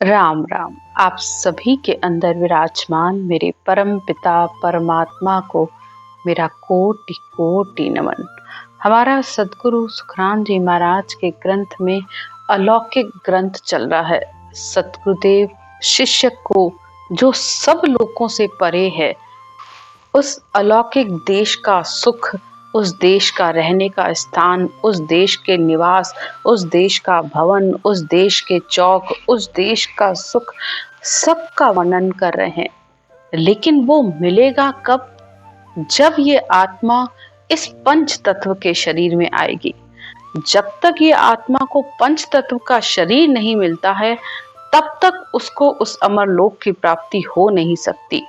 राम राम। आप सभी के अंदर विराजमान मेरे परम पिता परमात्मा को मेरा कोटि कोटि नमन। हमारा सदगुरु सुखराम जी महाराज के ग्रंथ में अलौकिक ग्रंथ चल रहा है। सतगुरुदेव शिष्य को जो सब लोगों से परे है, उस अलौकिक देश का सुख, उस देश का रहने का स्थान, उस देश के निवास, उस देश का भवन, उस देश के चौक, उस देश का सुख, सबका वर्णन कर रहे हैं। लेकिन वो मिलेगा कब? जब ये आत्मा इस पंच तत्व के शरीर में आएगी। जब तक ये आत्मा को पंच तत्व का शरीर नहीं मिलता है, तब तक उसको उस अमर लोक की प्राप्ति हो नहीं सकती।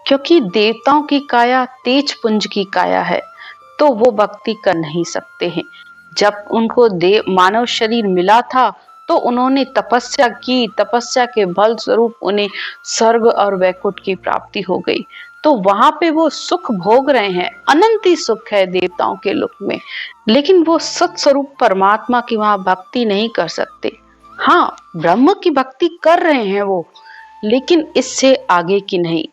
क्योंकि देवताओं की काया तेज पुंज की काया है, तो वो भक्ति कर नहीं सकते हैं। जब उनको देव मानव शरीर मिला था तो उन्होंने तपस्या की, तपस्या के बल स्वरूप उन्हें स्वर्ग और वैकुंठ की प्राप्ति हो गई। तो वहां पे वो सुख भोग रहे हैं, अनंत ही सुख है देवताओं के लोक में। लेकिन वो सत्स्वरूप परमात्मा की वहां भक्ति नहीं कर सकते। हाँ, ब्रह्म की भक्ति कर रहे हैं वो, लेकिन इससे आगे की नहीं।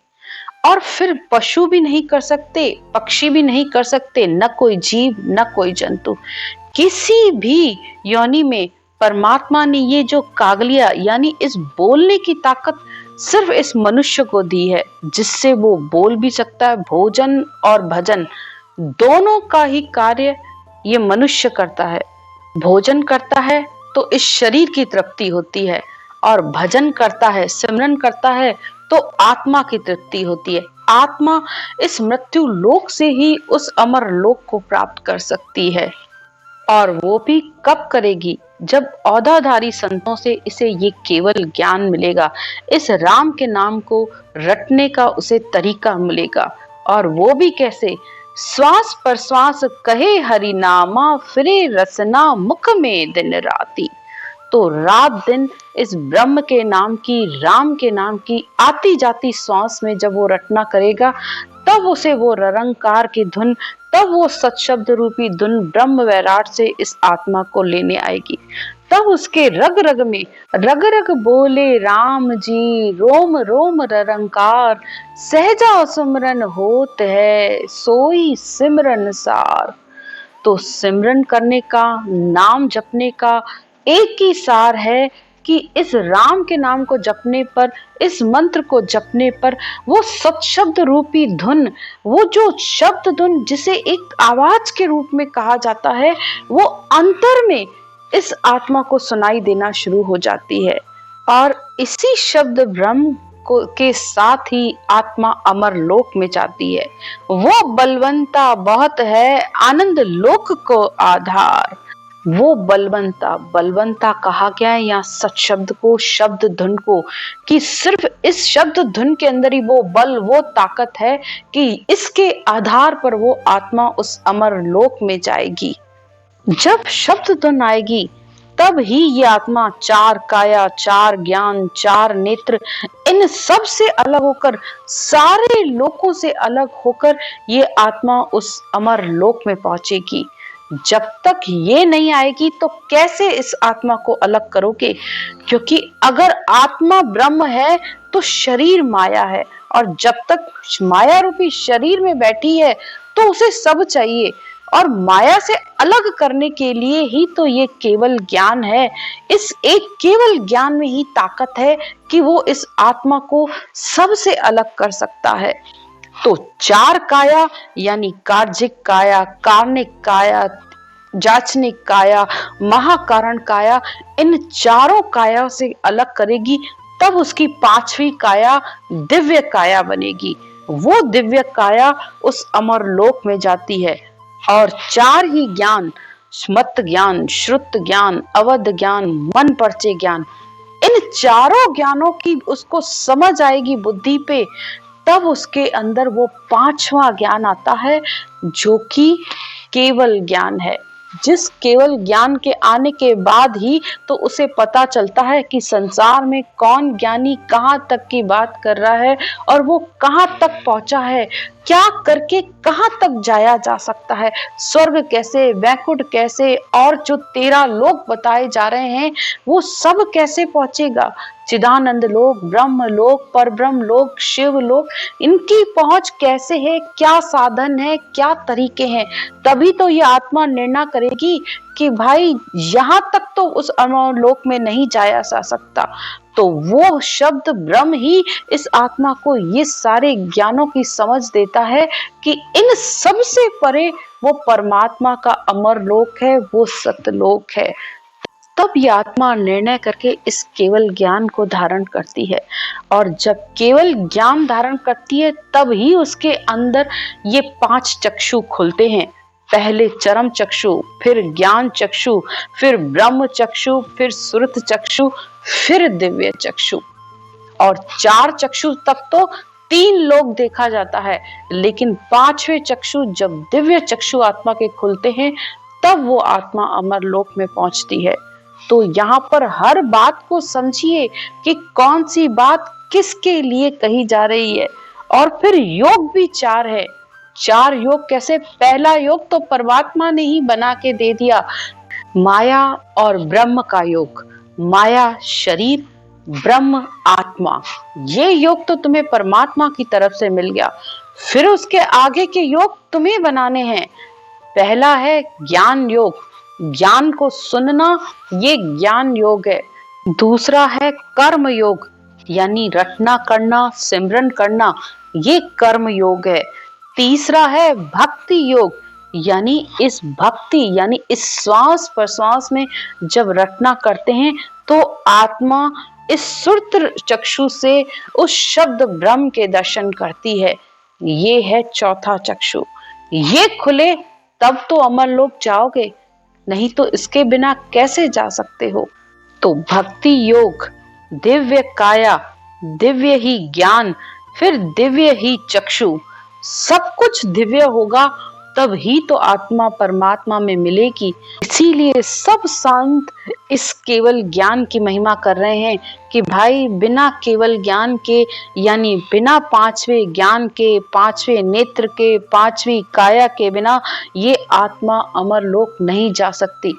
और फिर पशु भी नहीं कर सकते, पक्षी भी नहीं कर सकते, न कोई जीव न कोई जंतु। किसी भी योनि में परमात्मा ने ये जो कागलिया यानी इस बोलने की ताकत सिर्फ इस मनुष्य को दी है, जिससे वो बोल भी सकता है। भोजन और भजन दोनों का ही कार्य ये मनुष्य करता है। भोजन करता है तो इस शरीर की तृप्ति होती है, और भजन करता है, सिमरन करता है तो आत्मा की तृप्ति होती है। आत्मा इस मृत्यु लोक से ही उस अमर लोक को प्राप्त कर सकती है। और वो भी कब करेगी? जब औधाधारी संतों से इसे ये केवल ज्ञान मिलेगा, इस राम के नाम को रटने का उसे तरीका मिलेगा। और वो भी कैसे? श्वास पर श्वास कहे हरि नामा, फिरे रसना मुख में दिन राती। तो रात दिन इस ब्रह्म के नाम की, राम के नाम की आती जाती श्वास में जब वो रटना करेगा, तब उसे वो ररंकार की धुन, तब वो सत्शब्द रूपी धुन ब्रह्म वैराट से इस आत्मा को लेने आएगी। तब उसके रग रग में रग रग बोले राम जी, रोम रोम ररंकार, सहजा सुमरन होत है सोई सिमरन सार। तो सिमरन करने का, नाम जपने का एक ही सार है कि इस राम के नाम को जपने पर, इस मंत्र को जपने पर वो सत्शब्द रूपी धुन, वो जो शब्द धुन जिसे एक आवाज के रूप में कहा जाता है, वो अंतर में इस आत्मा को सुनाई देना शुरू हो जाती है। और इसी शब्द ब्रह्म को के साथ ही आत्मा अमर लोक में जाती है। वो बलवंता बहुत है आनंद लोक को आधार। वो बलवंता, बलवंता कहा गया है यहाँ सत्शब्द को, शब्द धुन को, कि सिर्फ इस शब्द धुन के अंदर ही वो बल, वो ताकत है कि इसके आधार पर वो आत्मा उस अमर लोक में जाएगी। जब शब्द धुन आएगी, तब ही ये आत्मा चार काया, चार ज्ञान, चार नेत्र, इन सब से अलग होकर, सारे लोकों से अलग होकर ये आत्मा उस अमर लोक में पहुंचेगी। जब तक ये नहीं आएगी तो कैसे इस आत्मा को अलग करोगे? क्योंकि अगर आत्मा ब्रह्म है तो शरीर माया है, और जब तक माया रूपी शरीर में बैठी है तो उसे सब चाहिए। और माया से अलग करने के लिए ही तो ये केवल ज्ञान है। इस एक केवल ज्ञान में ही ताकत है कि वो इस आत्मा को सबसे अलग कर सकता है। तो चार काया यानी कार्जिक काया, कार्णिक काया, जाचनिक काया, महाकारण काया, इन चारों काया से अलग करेगी, तब उसकी पांचवी काया दिव्य काया बनेगी। वो दिव्य काया उस अमर लोक में जाती है। और चार ही ज्ञान, स्मत ज्ञान, श्रुत ज्ञान, अवध ज्ञान, मन परचे ज्ञान, इन चारों ज्ञानों की उसको समझ आएगी बुद्धि पे, तब उसके अंदर वो पांचवा ज्ञान आता है, जो कि केवल ज्ञान है। जिस केवल ज्ञान के आने के बाद ही तो उसे पता चलता है कि संसार में कौन ज्ञानी कहाँ तक की बात कर रहा है, और वो कहाँ तक पहुंचा है, क्या करके कहाँ तक जाया जा सकता है, स्वर्ग कैसे, वैकुंठ कैसे, और जो 13 लोक बताए जा रहे हैं वो सब कैसे पहुंचेगा। चिदानंद लोक, ब्रह्म लोक, पर ब्रह्म लोक, शिव लोक, इनकी पहुंच कैसे है, क्या साधन है, क्या तरीके हैं, तभी तो ये आत्मा निर्णय करेगी कि भाई यहाँ तक तो उस अमर लोक में नहीं जाया जा सकता। तो वो शब्द ब्रह्म ही इस आत्मा को ये सारे ज्ञानों की समझ देता है कि इन सब से परे वो परमात्मा का अमर लोक है, वो सतलोक है। तब ये आत्मा निर्णय करके इस केवल ज्ञान को धारण करती है, और जब केवल ज्ञान धारण करती है तब ही उसके अंदर ये 5 चक्षु खुलते हैं। पहले चरम चक्षु, फिर ज्ञान चक्षु, फिर ब्रह्म चक्षु, फिर सुरत चक्षु, फिर दिव्य चक्षु। और 4 चक्षु तक तो 3 लोग देखा जाता है, लेकिन 5वें चक्षु जब दिव्य चक्षु आत्मा के खुलते हैं तब वो आत्मा अमर लोक में पहुंचती है। तो यहाँ पर हर बात को समझिए कि कौन सी बात किसके लिए कही जा रही है। और फिर योग भी 4 है। 4 योग कैसे? पहला योग तो परमात्मा ने ही बना के दे दिया, माया और ब्रह्म का योग। माया शरीर, ब्रह्म आत्मा, ये योग तो तुम्हें परमात्मा की तरफ से मिल गया। फिर उसके आगे के योग तुम्हें बनाने हैं। पहला है ज्ञान योग, ज्ञान को सुनना, ये ज्ञान योग है। दूसरा है कर्म योग, यानी रटना करना, सिमरन करना, ये कर्म योग है। तीसरा है भक्ति योग, यानी इस भक्ति यानी इस श्वास प्रश्वास में जब रटना करते हैं तो आत्मा इस सुरत चक्षु से उस शब्द ब्रह्म के दर्शन करती है। ये है चौथा चक्षु। ये खुले तब तो अमर लोक जाओगे, नहीं तो इसके बिना कैसे जा सकते हो। तो भक्ति योग, दिव्य काया, दिव्य ही ज्ञान, फिर दिव्य ही चक्षु, सब कुछ दिव्य होगा तब ही तो आत्मा परमात्मा में मिलेगी। इसीलिए सब संत इस केवल ज्ञान की महिमा कर रहे हैं कि भाई बिना केवल ज्ञान के, यानी बिना 5वें ज्ञान के, 5वें नेत्र के, 5वीं काया के बिना ये आत्मा अमर लोक नहीं जा सकती।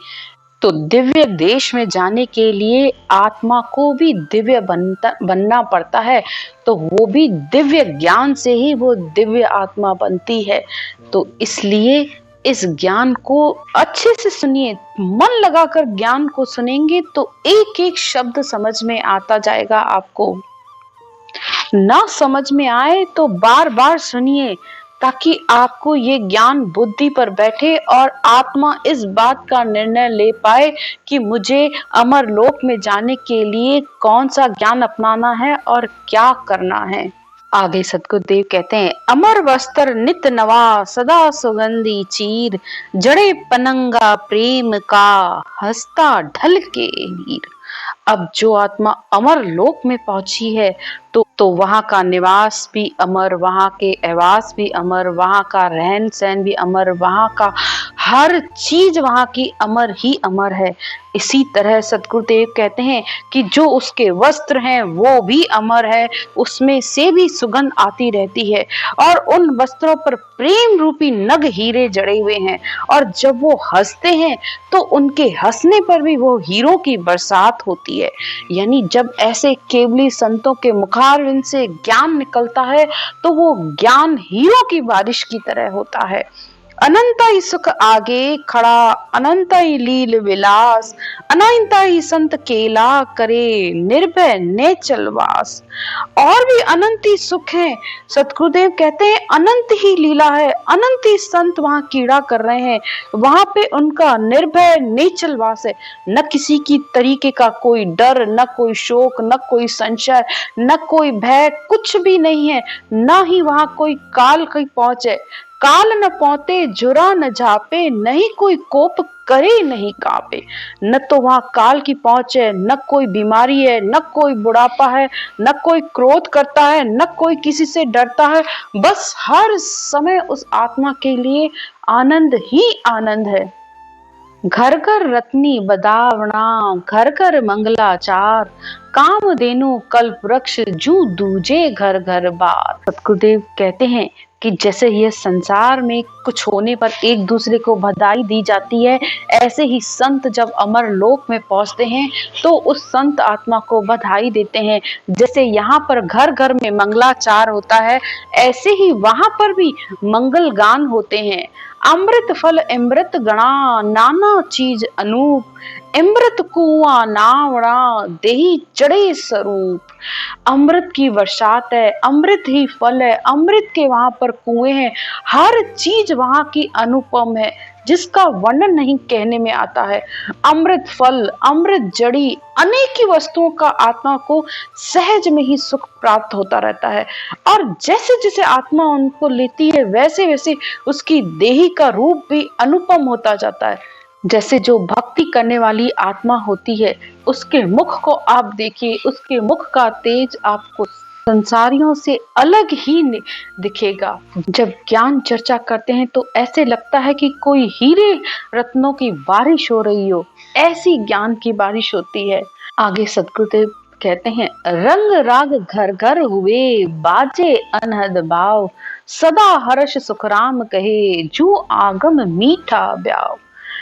तो दिव्य देश में जाने के लिए आत्मा को भी दिव्य बनना पड़ता है, तो वो भी दिव्य ज्ञान से ही वो दिव्य आत्मा बनती है। तो इसलिए इस ज्ञान को अच्छे से सुनिए, मन लगाकर ज्ञान को सुनेंगे तो एक एक शब्द समझ में आता जाएगा। आपको ना समझ में आए तो बार बार सुनिए, ताकि आपको ये ज्ञान बुद्धि पर बैठे और आत्मा इस बात का निर्णय ले पाए कि मुझे अमर लोक में जाने के लिए कौन सा ज्ञान अपनाना है और क्या करना है। आगे सद्गुरुदेव कहते हैं, अमर वस्त्र नित नवा, सदा सुगंधी चीर, जड़े पनंगा प्रेम का, हंसता ढल के हीर। अब जो आत्मा अमर लोक में पहुंची है तो वहां का निवास भी अमर, वहां के आवास भी अमर, वहां का रहन सहन भी अमर, वहां का हर चीज वहां की अमर ही अमर है। इसी तरह सद्गुरुदेव कहते हैं कि जो उसके वस्त्र हैं वो भी अमर है, उसमें से भी सुगंध आती रहती है, और उन वस्त्रों पर प्रेम रूपी नग हीरे जड़े हुए हैं। और जब वो हंसते हैं तो उनके हंसने पर भी वो हीरों की बरसात होती है। यानी जब ऐसे केवली संतों के मुखारविंद से ज्ञान निकलता है तो वो ज्ञान हीरों की बारिश की तरह होता है। अनंत ही सुख आगे खड़ा, अनंत ही लील विलास, अनंत ही संत केला करे, निर्भय ने चलवास। और भी अनंत ही सुख है। सतगुरुदेव कहते हैं अनंत ही लीला है, अनंत ही संत वहां कीड़ा कर रहे हैं, वहां पे उनका निर्भय नेचल वास है। न किसी की तरीके का कोई डर, न कोई शोक, न कोई संशय, न कोई भय, कुछ भी नहीं है। न ही वहां कोई काल की पहुंच है। काल न पहुंचे जुरा न झापे, नहीं कोई कोप करे नहीं कापे। न तो वहां काल की पहुंच है, न कोई बीमारी है, न कोई बुढ़ापा है, न कोई क्रोध करता है, न कोई किसी से डरता है। बस हर समय उस आत्मा के लिए आनंद ही आनंद है। घर घर रत्नी बदावना, घर घर मंगलाचार, काम देनु कल्प वृक्ष जू दूजे घर घर बार। सतगुरुदेव कहते हैं कि जैसे यह संसार में कुछ होने पर एक दूसरे को बधाई दी जाती है, ऐसे ही संत जब अमर लोक में पहुंचते हैं तो उस संत आत्मा को बधाई देते हैं। जैसे यहाँ पर घर घर में मंगलाचार होता है, ऐसे ही वहां पर भी मंगल गान होते हैं। अमृत फल अमृत गणा नाना चीज अनूप, अमृत कुआं नावड़ा देही चढ़े स्वरूप। अमृत की बरसात है, अमृत ही फल है, अमृत के वहां पर कुएं हैं, हर चीज वहां की अनुपम है जिसका वर्णन नहीं कहने में आता है। अमृत फल, अमृत जड़ी, अनेक वस्तुओं का आत्मा को सहज में ही सुख प्राप्त होता रहता है। और जैसे जैसे आत्मा उनको लेती है वैसे वैसे उसकी देही का रूप भी अनुपम होता जाता है। जैसे जो भक्ति करने वाली आत्मा होती है उसके मुख को आप देखिए, उसके मुख का तेज आपको संसारियों से अलग ही दिखेगा। जब ज्ञान चर्चा करते हैं तो ऐसे लगता है कि कोई हीरे रत्नों की बारिश हो रही हो, ऐसी ज्ञान की बारिश होती है। आगे सदगुरुदेव कहते हैं, रंग राग घर घर हुए बाजे अनहद भाव, सदा हर्ष सुखराम कहे जो आगम मीठा ब्याव।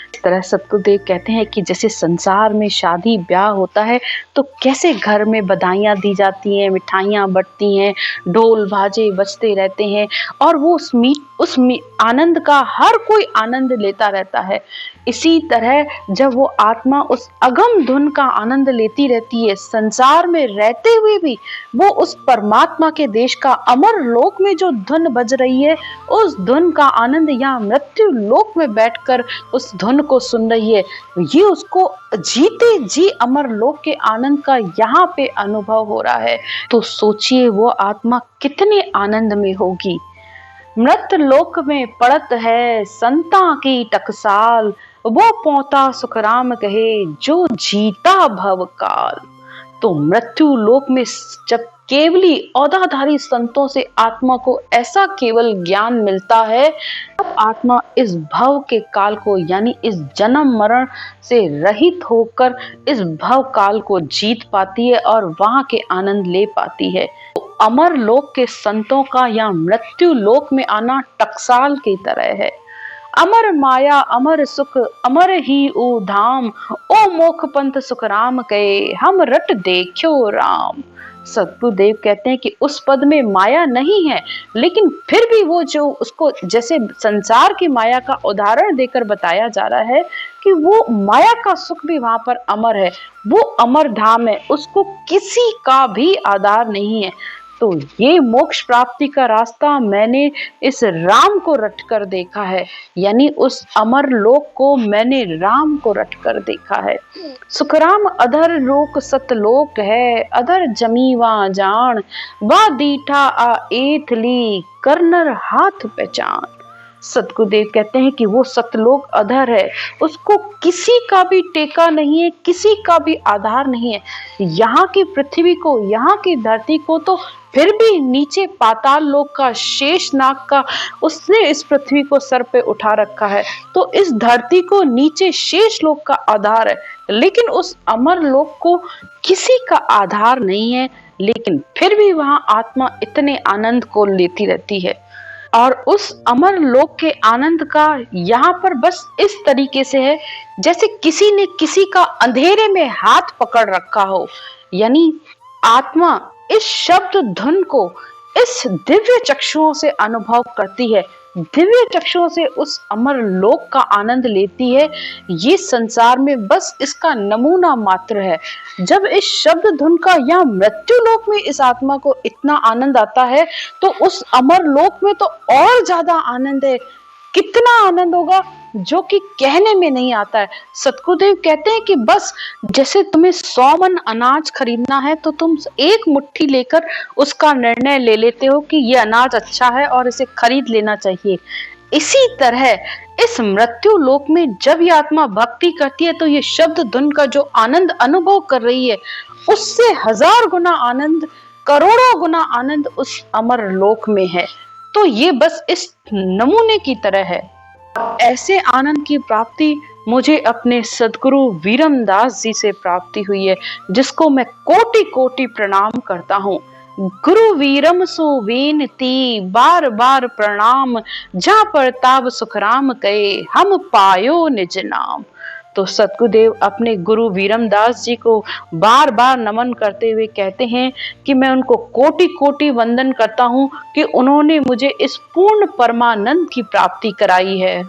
इस तरह सतगुरुदेव कहते हैं कि जैसे संसार में शादी ब्याह होता है तो कैसे घर में बधाइयाँ दी जाती हैं, मिठाइयाँ बंटती हैं, ढोल बाजे बजते रहते हैं और वो उस आनंद का हर कोई आनंद लेता रहता है। इसी तरह जब वो आत्मा उस अगम धुन का आनंद लेती रहती है, संसार में रहते हुए भी वो उस परमात्मा के देश का अमर लोक में जो धुन बज रही है उस धुन का आनंद यहाँ मृत्यु लोक में बैठकर उस धुन को सुन रही है। ये उसको जीते जी अमर लोक के आनंद का यहाँ पे अनुभव हो रहा है। तो सोचिए वो आत्मा कितने आनंद में होगी। मृत लोक में पड़त है संता की टकसाल, वो पौता सुखराम कहे जो जीता भव काल। तो मृत्यु लोक में जब केवली औदाधारी संतों से आत्मा को ऐसा केवल ज्ञान मिलता है, तब आत्मा इस भव के काल को यानी इस जन्म मरण से रहित होकर इस भव काल को जीत पाती है और वहां के आनंद ले पाती है। तो अमर लोक के संतों का या मृत्यु लोक में आना टकसाल की तरह है। अमर माया अमर सुख अमर ही ओ धाम, ओ मोख पंथ सुख राम कहे हम रट देखो राम। सतगुरुदेव कहते हैं कि उस पद में माया नहीं है, लेकिन फिर भी वो जो उसको जैसे संसार की माया का उदाहरण देकर बताया जा रहा है कि वो माया का सुख भी वहां पर अमर है, वो अमर धाम है, उसको किसी का भी आधार नहीं है। तो ये मोक्ष प्राप्ति का रास्ता मैंने इस राम को रट कर देखा है, यानी उस अमर लोक को मैंने राम को रट कर देखा है। सुखराम अधर लोक सतलोक है, अधर जमी वहाँ जान, वा दीठा आ एथली करनर हाथ पहचान। सतगुरुदेव कहते हैं कि वो सतलोक अधर है, उसको किसी का भी टेका नहीं है, किसी का भी आधार नहीं है। यहाँ की पृथ्वी को, यहाँ की धरती को तो फिर भी नीचे पाताल लोक का शेष नाग का उसने इस पृथ्वी को सर पे उठा रखा है, तो इस धरती को नीचे शेष लोक का आधार है, लेकिन उस अमर लोक को किसी का आधार नहीं है, लेकिन फिर भी वहां आत्मा इतने आनंद को लेती रहती है। और उस अमर लोक के आनंद का यहाँ पर बस इस तरीके से है जैसे किसी ने किसी का अंधेरे में हाथ पकड़ रखा हो, यानी आत्मा इस शब्द धुन को इस दिव्य चक्षुओं से अनुभव करती है, दिव्य चक्षुओं से उस अमर लोक का आनंद लेती है। ये संसार में बस इसका नमूना मात्र है। जब इस शब्द धुन का या मृत्यु लोक में इस आत्मा को इतना आनंद आता है तो उस अमर लोक में तो और ज्यादा आनंद है। कितना आनंद होगा जो कि कहने में नहीं आता है। सतगुरुदेव कहते हैं कि बस जैसे तुम्हें 100 मन अनाज खरीदना है तो तुम एक मुट्ठी लेकर उसका निर्णय ले लेते हो कि ये अनाज अच्छा है और इसे खरीद लेना चाहिए। इसी तरह इस मृत्यु लोक में जब ये आत्मा भक्ति करती है तो ये शब्द धुन का जो आनंद अनुभव कर रही है उससे 1000 गुना आनंद, करोड़ों गुना आनंद उस अमर लोक में है। तो ये बस इस नमूने की तरह है। ऐसे आनंद की प्राप्ति मुझे अपने सदगुरु वीरम दास जी से प्राप्ति हुई है, जिसको मैं कोटि कोटि प्रणाम करता हूँ। गुरु वीरम सो बेनती बार बार प्रणाम, जा प्रताप सुखराम कहे हम पायो निज नाम। तो सतगुरुदेव अपने गुरु वीरमदास जी को बार बार नमन करते हुए कहते हैं कि मैं उनको कोटि कोटि वंदन करता हूँ कि उन्होंने मुझे इस पूर्ण परमानंद की प्राप्ति कराई है।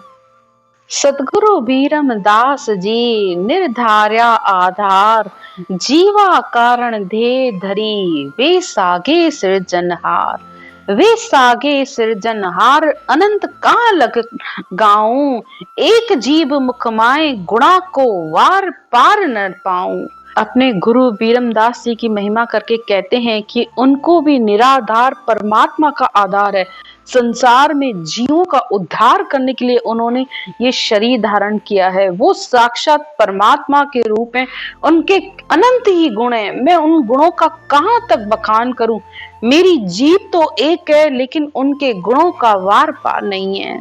सतगुरु वीरमदास जी निर्धार्या आधार, जीवा कारण दे धरी वे सागे सृजनहार। वे सागे सृजनहार अनंत काल गाऊं, एक जीव मुखमाए गुणा को वार पार न पाऊं। अपने गुरु वीरमदास जी की महिमा करके कहते हैं कि उनको भी निराधार परमात्मा का आधार है। संसार में जीवों का उद्धार करने के लिए उन्होंने ये शरीर धारण किया है। वो साक्षात परमात्मा के रूप में, उनके अनंत ही गुण हैं। मैं उन गुणों का कहां तक बखान करूं। मेरी जीव तो एक है लेकिन उनके गुणों का वार पार नहीं है।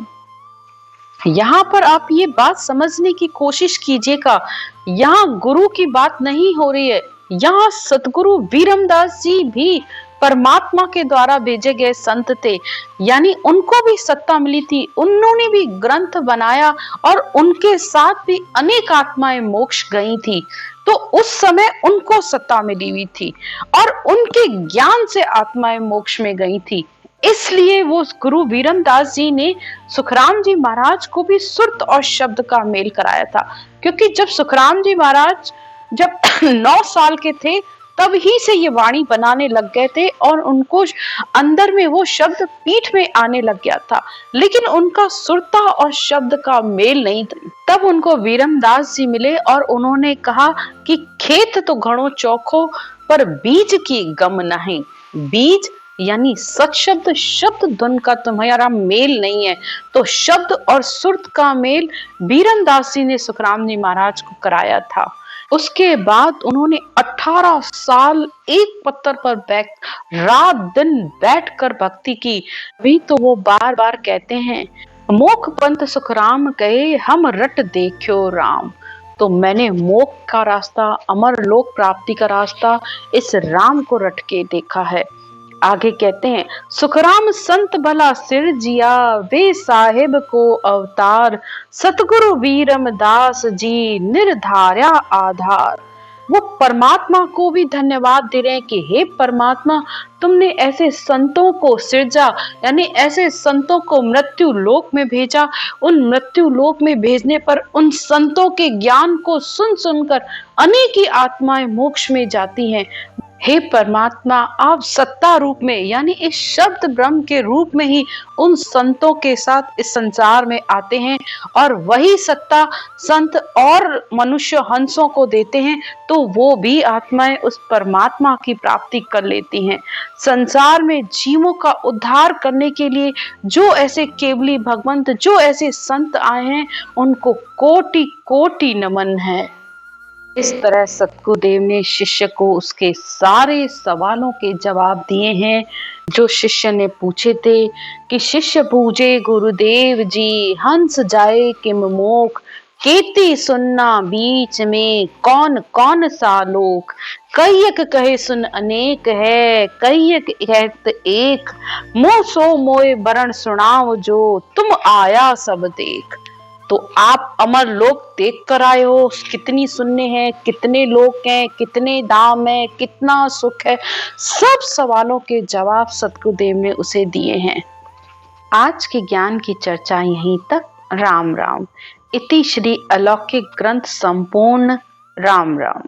यहाँ पर आप ये बात समझने की कोशिश कीजिएगा, यहाँ गुरु की बात नहीं हो रही है। यहाँ सतगुरु वीरमदास जी भी परमात्मा के द्वारा भेजे गए संत थे, यानी उनको भी सत्ता मिली थी, उन्होंने भी ग्रंथ बनाया और उनके साथ भी अनेक आत्माएं मोक्ष गई थी। तो उस समय उनको सत्ता मिली हुई थी और उनके ज्ञान से आत्माएं मोक्ष में गई थी। इसलिए वो गुरु वीरमदास जी ने सुखराम जी महाराज को भी सुरत और शब्द का मेल कराया था, क्योंकि जब सुखराम जी महाराज जब 9 साल के थे तब ही से ये वाणी बनाने लग गए थे और उनको अंदर में वो शब्द पीठ में आने लग गया था, लेकिन उनका सुरता और शब्द का मेल नहीं था। तब उनको वीरमदास जी मिले और उन्होंने कहा कि खेत तो घणो चोखो पर बीज की गम नहीं। बीज यानी सत शब्द, शब्द धुन का तुम्हारा मेल नहीं है। तो शब्द और सुरत का मेल वीरमदास जी ने सुखराम जी महाराज को कराया था। उसके बाद उन्होंने 18 साल एक पत्थर पर रात दिन बैठकर भक्ति की। अभी तो वो बार बार कहते हैं, मोख पंथ सुखराम कहे हम रट देखो राम। तो मैंने मोक्ष का रास्ता, अमर लोक प्राप्ति का रास्ता इस राम को रट के देखा है। आगे कहते हैं, सुखराम संत भला सिर जिया वे साहिब को अवतार, सतगुरु वीरमदास जी निर्धार्या आधार। वो परमात्मा को भी धन्यवाद दे रहे हैं कि हे परमात्मा, तुमने ऐसे संतों को सृजा, यानी ऐसे संतों को मृत्यु लोक में भेजा। उन मृत्यु लोक में भेजने पर उन संतों के ज्ञान को सुन सुनकर अनेक ही आत्माएं मोक्ष में जाती हैं। हे परमात्मा, आप सत्ता रूप में यानी इस शब्द ब्रह्म के रूप में ही उन संतों के साथ इस संसार में आते हैं और वही सत्ता संत और मनुष्य हंसों को देते हैं, तो वो भी आत्माएं उस परमात्मा की प्राप्ति कर लेती हैं। संसार में जीवों का उद्धार करने के लिए जो ऐसे केवली भगवंत, जो ऐसे संत आए हैं, उनको कोटि कोटि नमन है। इस तरह सतगुरुदेव ने शिष्य को उसके सारे सवालों के जवाब दिए हैं जो शिष्य ने पूछे थे। कि शिष्य पूछे गुरुदेव जी, हंस जाए किम मोख, केती सुनना बीच में कौन कौन सा लोक। कईयक कहे सुन अनेक है, कईयक कहत एक, मोह सो मोए बरण सुनाओ जो तुम आया सब देख। तो आप अमर लोक देख कर आए हो, कितनी सुनने हैं, कितने लोक हैं, कितने धाम है, कितना सुख है, सब सवालों के जवाब सतगुरुदेव ने उसे दिए हैं। आज के ज्ञान की चर्चा यहीं तक। राम राम। इति श्री अलौकिक ग्रंथ संपूर्ण। राम राम।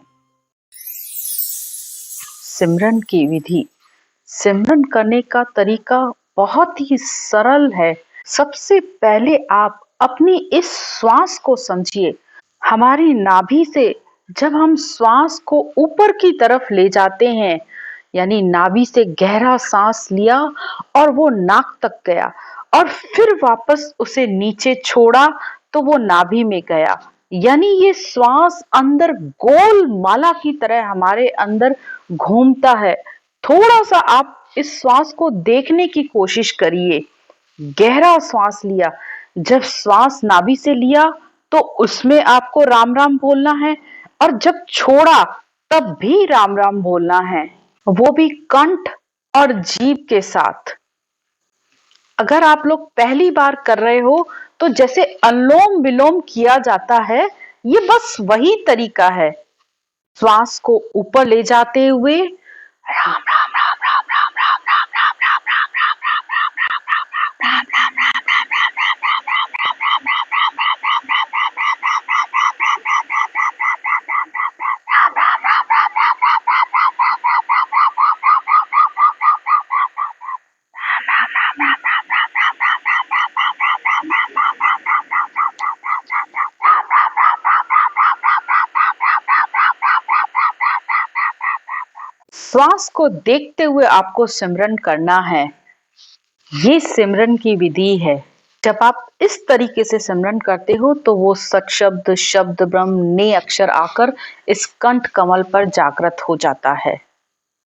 सिमरन की विधि। सिमरन करने का तरीका बहुत ही सरल है। सबसे पहले आप अपनी इस श्वास को समझिए। हमारी नाभि से जब हम श्वास को ऊपर की तरफ ले जाते हैं, यानी नाभि से गहरा सांस लिया और वो नाक तक गया और फिर वापस उसे नीचे छोड़ा तो वो नाभि में गया, यानी ये श्वास अंदर गोल माला की तरह हमारे अंदर घूमता है। थोड़ा सा आप इस श्वास को देखने की कोशिश करिए। गहरा श्वास लिया, जब श्वास नाभि से लिया तो उसमें आपको राम राम बोलना है और जब छोड़ा तब भी राम राम बोलना है, वो भी कंठ और जीभ के साथ। अगर आप लोग पहली बार कर रहे हो तो जैसे अनुलोम विलोम किया जाता है, ये बस वही तरीका है। श्वास को ऊपर ले जाते हुए राम राम राम राम राम राम राम राम राम राम राम राम राम राम राम राम श्वास को देखते हुए आपको सिमरन करना है। ये सिमरन की विधि है। जब आप इस तरीके से सिमरन करते हो तो वो सत्शब्द, शब्द ब्रह्म ने अक्षर आकर इस कंठ कमल पर जागृत हो जाता है।